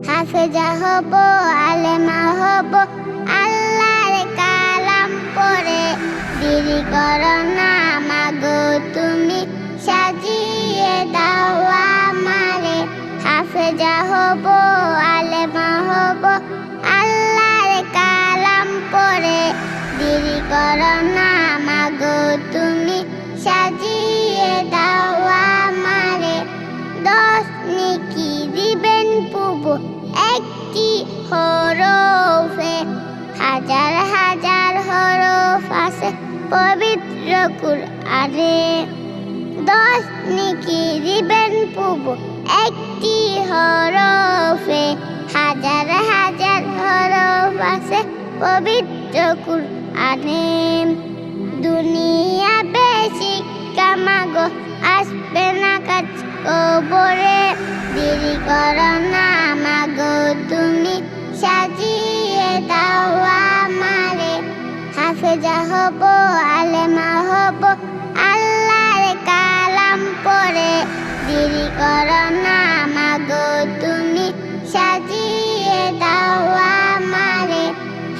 হাফেজা হব, আলেমা হব, আল্লাহর কালাম পড়ে। দেরি করো না মাগো তুমি, সাজিয়ে দাও আমারে। হাফেজা হব, আলেমা হব, আল্লাহর কালাম পড়ে। দেরি করো না মাগো তুমি, সাজিয়ে দাও আমারে। 10 নেকি দিবেন প্রভু একটি হরফে, হাজার হাজার হরফ আছে পবিত্র কুরআনে। 10 নেকি দিবেন প্রভু একটি হরফে, হাজার হাজার হরফ আছে পবিত্র কুরআনে। দুনিয়া বেশি কামাগো, আসবে না কাজ কবরে। দেরি করো না মাগো তুমি, সাজিয়ে দাও আমারে। হাফেজা হব, আলেমা হব, আল্লাহর কালাম পড়ে। দেরি করো না মাগো তুমি, সাজিয়ে দাও আমারে।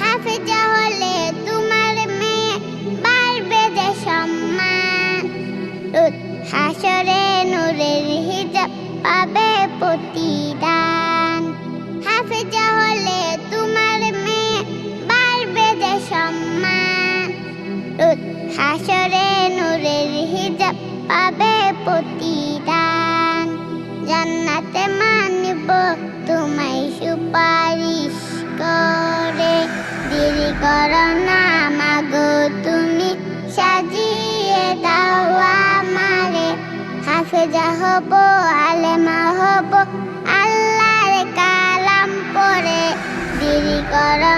হাফেজা হলে তোমার মেয়ে বাড়বে যে সম্মান, হাসরে নূরের হিজাব পাবে প্রতিদান। হাফেজা হলে তোমার মেয়ে বাড়বে যে সম্মান, হাসরে নূরের হিজাব পাবে প্রতিদান। জান্নাতে মানব তোমায় সুপারিশ করে। দেরি করো না মাগো তুমি, সাজিয়ে দাও আমারে। হাফেজা হব, আলেমা হব, আল্লাহর কালাম পড়ে। দেরি করো